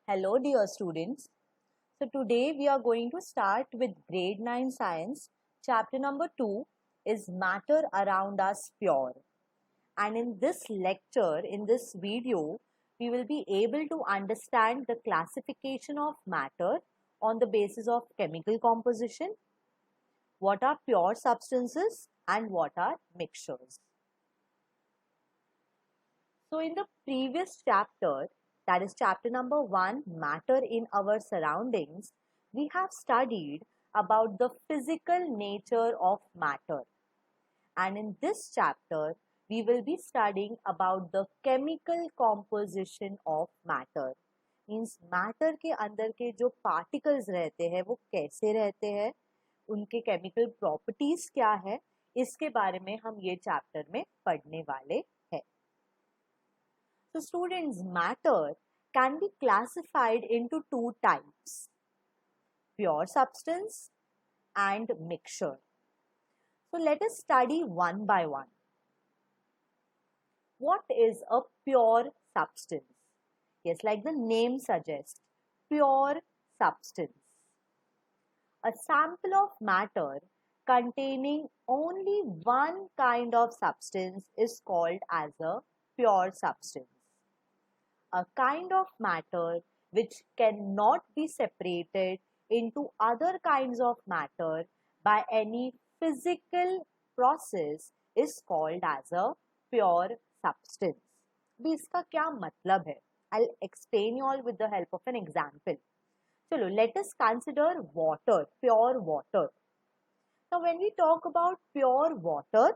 Hello dear students. So today we are going to start with grade 9 science. Chapter number 2 is matter around us pure. And in this lecture, in this video, we will be able to understand the classification of matter on the basis of chemical composition, what are pure substances and what are mixtures. So in the previous chapter, that is chapter number 1, matter in our surroundings, we have studied about the physical nature of matter. And in this chapter, we will be studying about the chemical composition of matter. Means matter के अंदर के जो particles रहते हैं वो कैसे रहते हैं, उनके chemical properties क्या है, इसके बारे में हम ये chapter में पढ़ने वाले हैं. So students, matter can be classified into two types, pure substance and mixture. So let us study one by one. What is a pure substance? Yes, like the name suggests, pure substance. A sample of matter containing only one kind of substance is called as a pure substance. A kind of matter which cannot be separated into other kinds of matter by any physical process is called as a pure substance. अभी इसका क्या मतलब है? I'll explain you all with the help of an example. चलो, let us consider water, pure water. Now when we talk about pure water,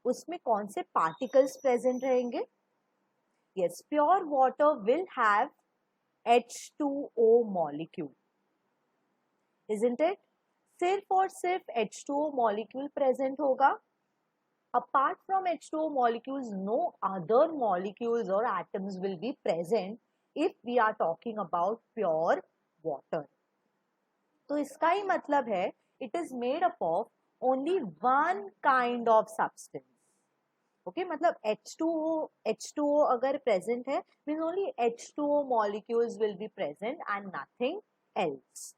उसमें कौन से particles present रहेंगे? Yes, pure water will have H2O molecule, isn't it? सिर्फ और सिर्फ H2O molecule present होगा. Apart from H2O molecules, no other molecules or atoms will be present if we are talking about pure water. तो इसका ही मतलब है, it is made up of only one kind of substance. Okay मतलब H2O अगर present है mean only H2O molecules will be present and nothing else.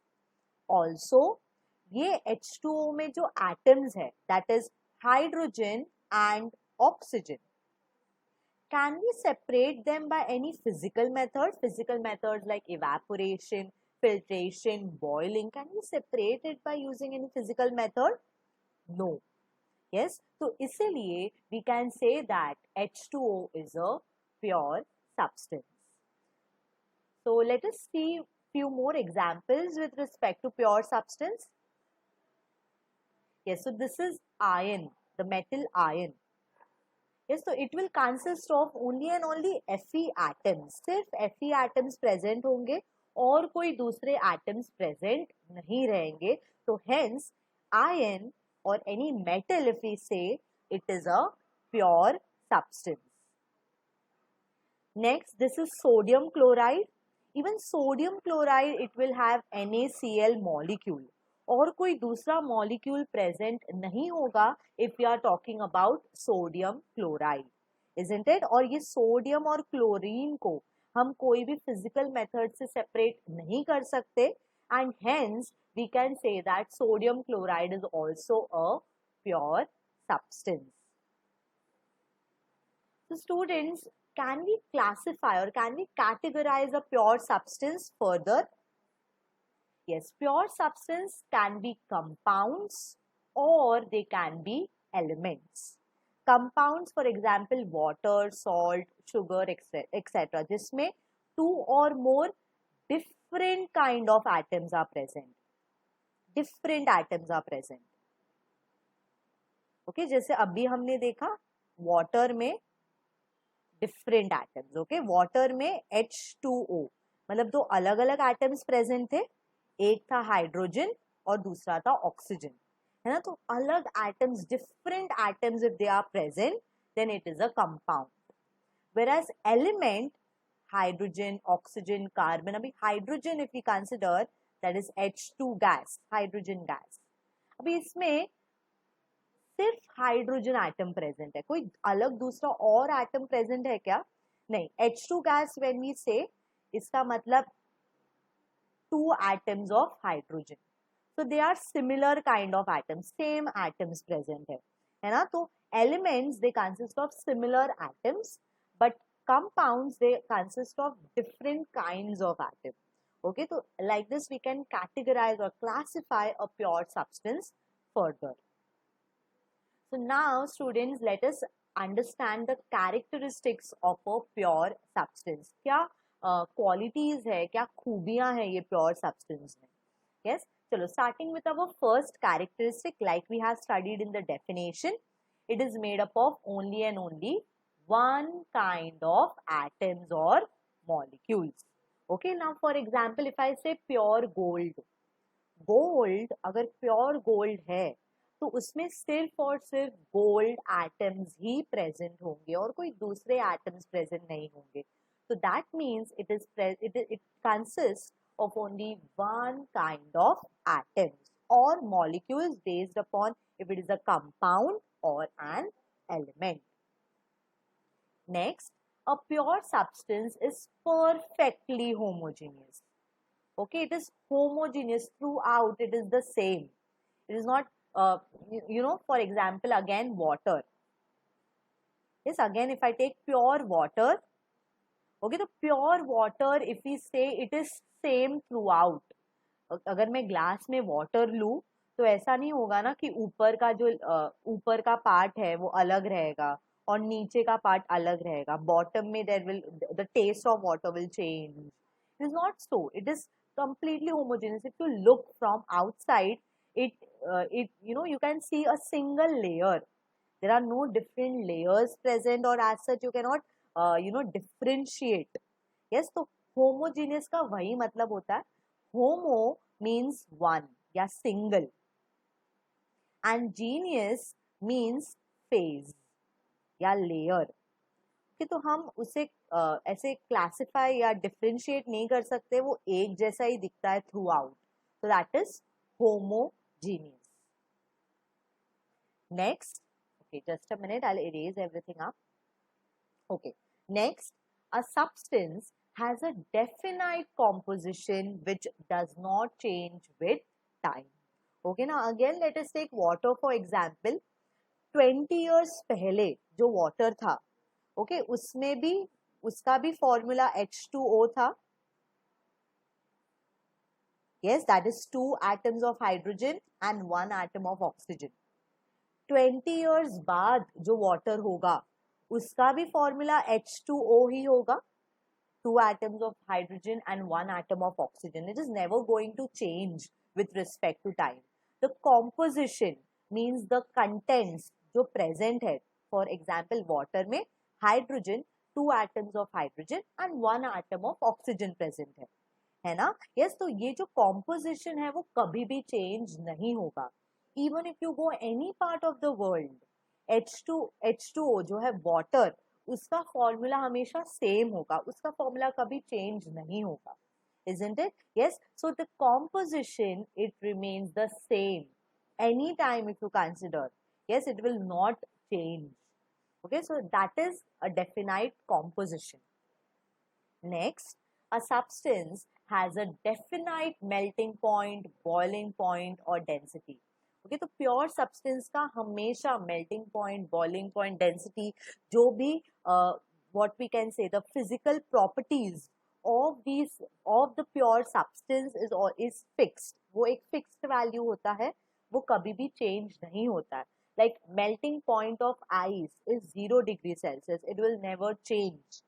Also ये H2O में जो एटम्स है that is hydrogen and oxygen, can we separate them by any physical methods like evaporation, filtration, boiling? Can we separate it by using any physical method? No. Yes, so इसीलिए we can say that H2O is a pure substance. So let us see few more examples with respect to pure substance. Yes, so this is iron, the metal iron. Yes, so it will consist of only and only Fe atoms. सिर्फ Fe atoms present होंगे और कोई दूसरे atoms present नहीं रहेंगे. तो hence iron or any metal, if we say, it is a pure substance. Next, this is sodium chloride. Even sodium chloride, it will have NaCl molecule और कोई दूसरा molecule present नहीं होगा if we are talking about sodium chloride, isn't it? और ये sodium और chlorine को हम कोई भी physical method से separate नहीं कर सकते and hence we can say that sodium chloride is also a pure substance. So students, can we classify or can we categorize a pure substance further? Yes, pure substance can be compounds or they can be elements. Compounds, for example, water, salt, sugar, etc. जिसमें two or more different kind of atoms are present. Different atoms are present. Okay, जैसे अभी हमने देखा water में different atoms. Okay, water में H2O मतलब दो अलग अलग atoms present थे, एक था हाइड्रोजन और दूसरा था ऑक्सीजन, है ना. तो अलग atoms, different atoms if they are present, then it is a compound. Whereas element, hydrogen, oxygen, carbon, अभी hydrogen if we consider, that is H2 gas, hydrogen gas. अभी इसमें सिर्फ हाइड्रोजन एटम प्रेजेंट है, कोई अलग दूसरा और एटम प्रेजेंट है क्या? नहीं. H2 गैस व्हेन वी से, इसका मतलब two atoms of hydrogen. So they are similar kind of atoms, same atoms present है ना. तो elements they consist of similar atoms, but compounds they consist of different kinds of atoms. Okay, so like this we can categorize or classify a pure substance further. So now students, let us understand the characteristics of a pure substance. क्या qualities है, क्या खूबियां हैं ये pure substance में. Yes, चलो starting with our first characteristic, like we have studied in the definition, it is made up of only and only one kind of atoms or molecules. Okay, now for example, if I say pure gold, gold अगर pure gold है तो उसमें सिर्फ और सिर्फ gold atoms ही present होंगे और कोई दूसरे एटम्स प्रेजेंट नहीं होंगे. So that means it consists of only one kind of atoms or molecules based upon if it is a compound or an element. Next, a pure substance is perfectly homogeneous. Okay, it is homogeneous throughout, it is the same. It is not, for example, again, water. Yes, again, if I take pure water, okay, the pure water, if we say it is same throughout. अगर मैं glass में water लूँ तो ऐसा नहीं होगा ना कि ऊपर का जो ऊपर का पार्ट है वो अलग रहेगा और नीचे का पार्ट अलग रहेगा. बॉटम में there will the taste of water will change. It is not so. It is completely homogeneous. If you look from outside, it you can see a single layer. There are no different layers present, or as such you cannot differentiate. Yes, तो homogeneous का वही मतलब होता है. Homo means one या single, and geneous means phase या layer. कि तो हम उसे ऐसे क्लासिफाई या डिफरेंशिएट नहीं कर सकते, वो एक जैसा ही दिखता है through out. So that is homogeneous. Next, okay, just a minute, I'll erase everything up. Okay, next, a substance has a definite composition which does not change with time. Okay, now again let us take water for example. 20 years पहले जो water था, okay, उसमें भी उसका भी formula H2O था. yes, that is 2 atoms of hydrogen and 1 atom of oxygen. 20 years बाद जो वाटर होगा उसका भी फॉर्मूला H2O ही होगा. 2 atoms of hydrogen and 1 atom of oxygen. It is never going to change with respect to time. The composition means the contents जो present है. For example, water में hydrogen, 2 atoms of hydrogen and 1 atom of oxygen present है ना. yes, तो ये जो composition है वो कभी भी change नहीं होगा. even if you go any part of the world, H2O जो है water, उसका फॉर्मूला हमेशा सेम होगा, उसका फॉर्मूला कभी चेंज नहीं होगा. isn't it? yes, so the composition it remains the same anytime if you consider. yes, it will not change. Okay, so that is a definite composition. Next, a substance has a definite melting point, boiling point or density. Okay, तो pure substance का हमेशा melting point, boiling point, density, जो भी what we can say the physical properties of the pure substance is fixed. वो एक fixed value होता है, वो कभी भी change नहीं होता है. Like melting point of ice is 0 degrees Celsius. It will never change.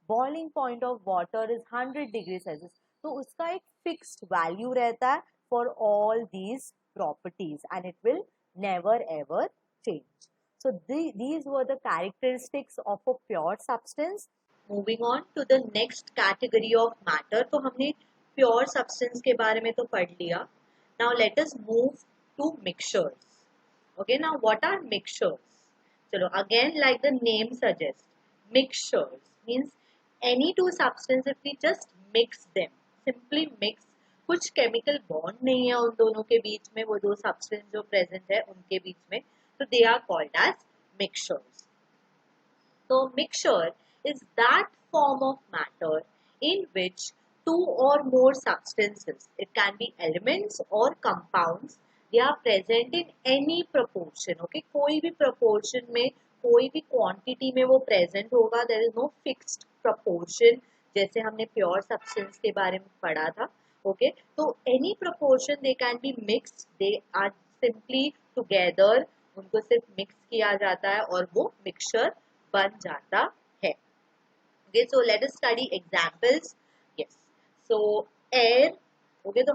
Boiling point of water is 100 degrees Celsius. तो उसका एक fixed value रहता है for all these properties and it will never ever change. So these were the characteristics of a pure substance. Moving on to the next category of matter. तो हमने pure substance के बारे में तो पढ़ लिया. Now let us move to mixtures. Okay, now what are mixtures? Chalo, again like the name suggests, mixtures means any two substances if we just mix them, simply mix, कुछ chemical bond नहीं है उन दोनों के बीच में, वो दो substance जो present है उनके बीच में, तो they are called as mixtures. So mixture is that form of matter in which two or more substances, it can be elements or compounds, they are present in any proportion. Okay, कोई भी proportion में, कोई भी quantity में वो present होगा. There is no fixed proportion, जैसे हमने pure substance के बारे में पढ़ा था. Okay, तो any proportion they can be mixed, they are simply together, उनको सिर्फ mix किया जाता है और वो mixture बन जाता है. Okay, so let us study examples. Yes, so air. Okay, so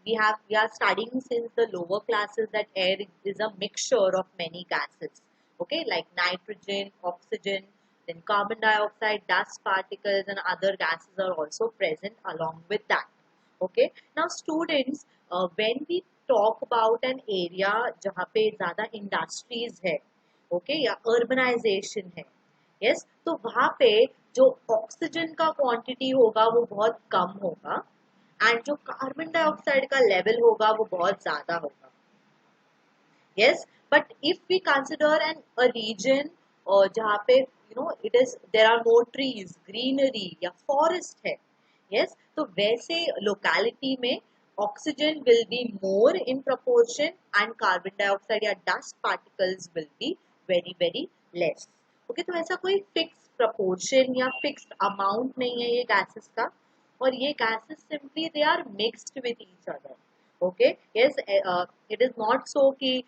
we are studying since the lower classes that air is a mixture of many gases. Okay, like nitrogen, oxygen, then carbon dioxide, dust particles, and other gases are also present along with that. Okay, now students, when we talk about an area जहाँ पे ज़्यादा industries है, okay, या urbanization है, yes तो वहां पे जो ऑक्सीजन का क्वांटिटी होगा वो बहुत कम होगा एंड जो कार्बन डाइऑक्साइड का लेवल होगा वो बहुत ज्यादा होगा. Yes, but if we consider an a region और जहाँ पे it is there are more trees, greenery या फॉरेस्ट है, यस तो वैसे लोकेलिटी में oxygen will be more in proportion and carbon dioxide या dust particles will be very very less. Okay, तो ऐसा कोई फिक्स प्रपोर्शन या फिक्स्ड अमाउंट नहीं है ये गैसेस का, और ये gases simply they are mixed with each other. Okay, yes, it is not सो कि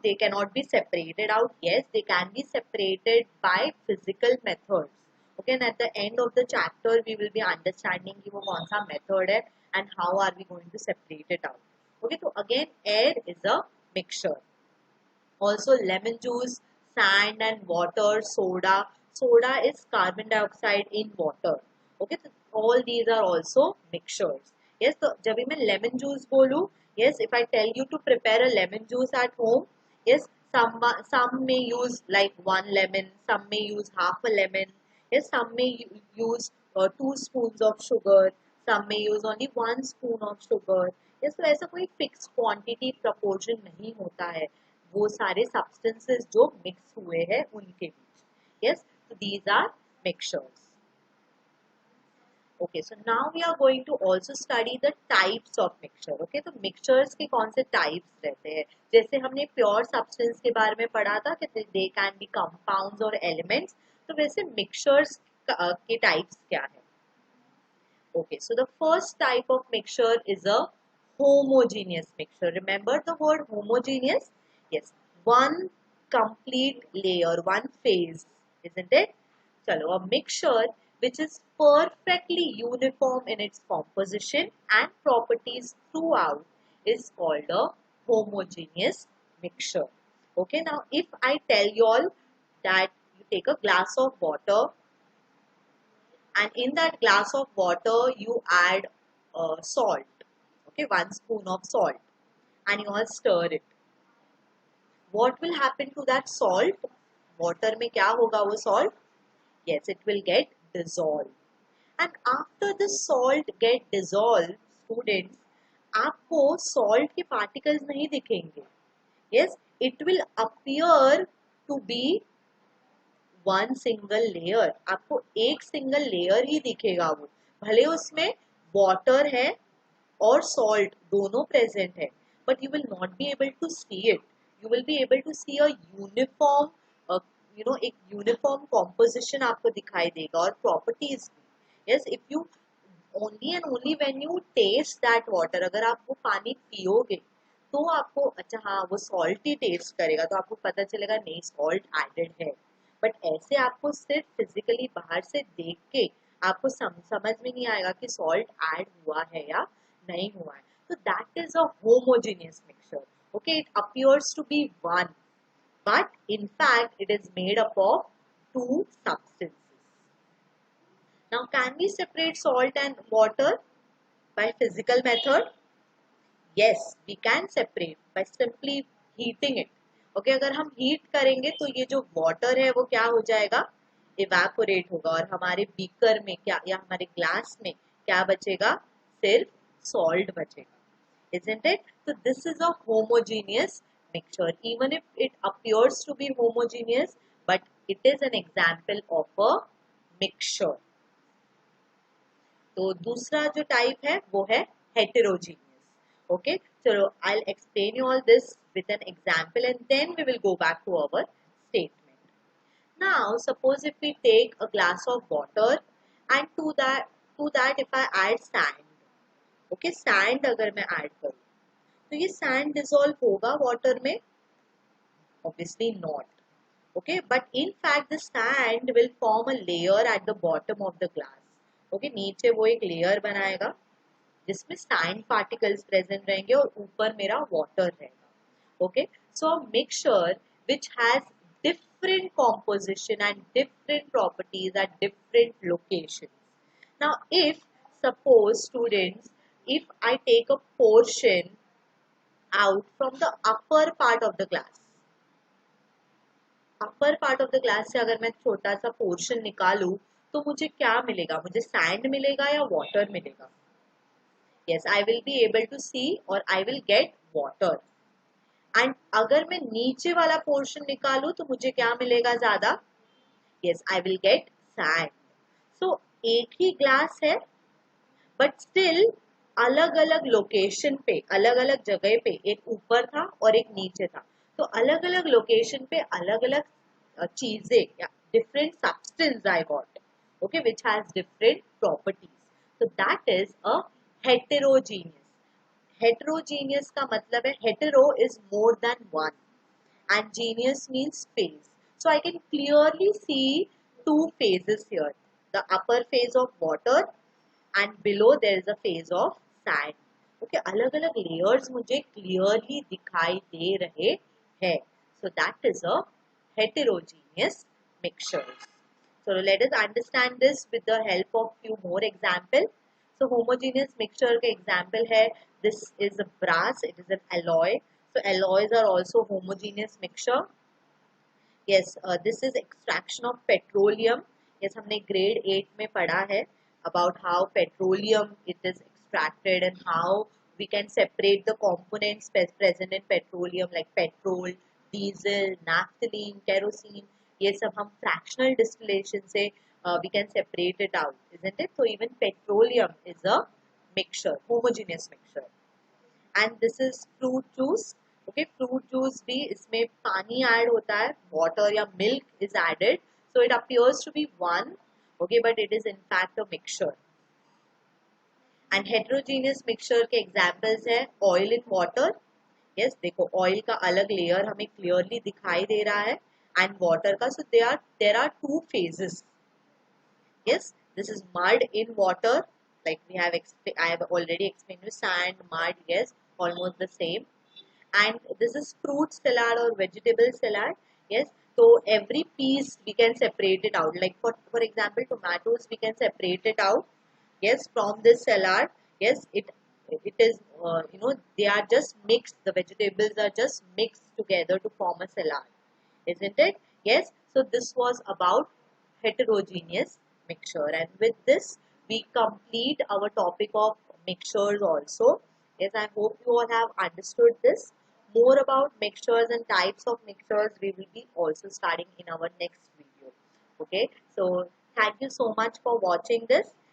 they cannot be separated out. Yes, they can be separated by physical methods. Okay, and at the end of the chapter we will be understanding कि वो कौन सा method है and how are we going to separate it out. Okay, so again air is a mixture. Also lemon juice, sand and water, soda. Soda is carbon dioxide in water. Okay, so all these are also mixtures. Yes, so जब भी मैं lemon juice बोलूँ, yes, if I tell you to prepare a lemon juice at home, yes, some may use like 1 lemon, some may use half a lemon, yes, some may use 2 spoons of sugar, some may use only 1 spoon of sugar. yes, तो ऐसा कोई fixed quantity proportion नहीं होता है वो सारे substances जो mix हुए हैं उनके बीच. yes, so these are mixtures. Okay, so now we are going to also study the types of mixture. Okay, तो mixtures के कौन से types रहते हैं, जैसे हमने pure substance के बारे में पढ़ा था कि they can be compounds or elements, तो वैसे mixtures के types क्या है. Okay, so the first type of mixture is a homogeneous mixture. Remember the word homogeneous? Yes, one complete layer, one phase, isn't it? Chalo, a mixture which is perfectly uniform in its composition and properties throughout is called a homogeneous mixture. Okay, now if I tell you all that you take a glass of water and in that glass of water you add salt, okay, 1 spoon of salt, and you all stir it. What will happen to that salt? Water में क्या होगा वो salt? Yes, it will get dissolved. And after the salt get dissolved, students, आपको salt के particles नहीं दिखेंगे. Yes, it will appear to be one single layer. आपको एक single layer ही दिखेगा वो, भले उसमें water है और salt दोनों present है, but you will not be able to see it. You will be able to see a uniform, एक uniform composition आपको दिखाई देगा और properties. Yes, if you only and only when you taste that water, अगर आप वो पानी पियोगे तो आपको अच्छा हाँ वो salty taste करेगा, तो आपको पता चलेगा नहीं salt added है. बट ऐसे आपको सिर्फ फिजिकली बाहर से देख के आपको समझ में नहीं आएगा कि salt add हुआ है या नहीं हुआ है. तो that is a homogeneous mixture. Okay, it appears to be one, but in fact it is made up of two substances. Now, can we separate salt and water by physical method? Yes, we can separate by simply heating it. Okay, अगर हम heat करेंगे तो ये जो water है वो क्या हो जाएगा? Evaporate होगा और हमारे beaker में क्या या हमारे glass में क्या बचेगा? सिर्फ salt बचेगा. Isn't it? So this is a homogeneous mixture. Even if it appears to be homogeneous, but it is an example of a mixture. तो दूसरा जो टाइप है वो है heterogeneous. Okay, so I'll explain you all this with an example and then we will go back to our statement. Now suppose if we take a glass of water and to that if I add sand. Okay, sand अगर मैं add करूँ तो ये sand dissolve होगा water में? Obviously not. Okay, but in fact the sand will form a layer at the bottom of the glass. Okay, नीचे वो एक layer बनाएगा जिसमें sand particles present रहेंगे और ऊपर मेरा water रहेगा. Okay, so a mixture which has different composition and different properties at different locations. Now if suppose students, if I take a portion out from the upper part of the glass, upper part of the glass से अगर मैं छोटा सा portion निकालूं तो मुझे क्या मिलेगा? मुझे सैंड मिलेगा या वाटर मिलेगा? Yes, I will be able to see और I will get water. And अगर मैं नीचे वाला पोर्शन निकालूं तो मुझे क्या मिलेगा ज्यादा? Yes, I will get sand. So एक ही ग्लास है बट स्टिल अलग अलग लोकेशन पे, अलग अलग जगह पे, एक ऊपर था और एक नीचे था, तो अलग अलग लोकेशन पे अलग अलग चीजें या different substance I got. Okay, which has different properties. so that is a heterogeneous. Heterogeneous का मतलब है hetero is more than one and genius means phase. So I can clearly see two phases here. The upper phase of water and below there is a phase of sand. Okay, अलग अलग layers मुझे clearly दिखाई दे रहे हैं. So that is a heterogeneous mixtures. So let us understand this with the help of few more examples. So homogeneous mixture का example है, this is a brass, it is an alloy. So alloys are also homogeneous mixture. Yes, this is extraction of petroleum. Yes, हमने grade 8 में पढ़ा है about how petroleum it is extracted and how we can separate the components present in petroleum like petrol, diesel, naphthalene, kerosene. ये सब हम fractional distillation से we can separate it out, isn't it? So even petroleum is a mixture, homogeneous mixture. And this is fruit juice. Okay, fruit juice भी इसमें पानी add होता है, water या milk is added, so it appears to be one. Okay, but it is in fact a mixture. And heterogeneous mixture के examples है oil in water. Yes, देखो oil का अलग layer हमें clearly दिखाई दे रहा है and water का, so there are two phases. Yes, this is mud in water, like I have already explained you, sand, mud, yes, almost the same. And this is fruit salad or vegetable salad. Yes, so every piece we can separate it out, like for example tomatoes we can separate it out, yes, from this salad. Yes, it is they are just mixed, the vegetables are just mixed together to form a salad, isn't it? Yes, so this was about heterogeneous mixture, and with this we complete our topic of mixtures also. Yes, I hope you all have understood this. More about mixtures and types of mixtures we will be also studying in our next video. Okay, so thank you so much for watching this.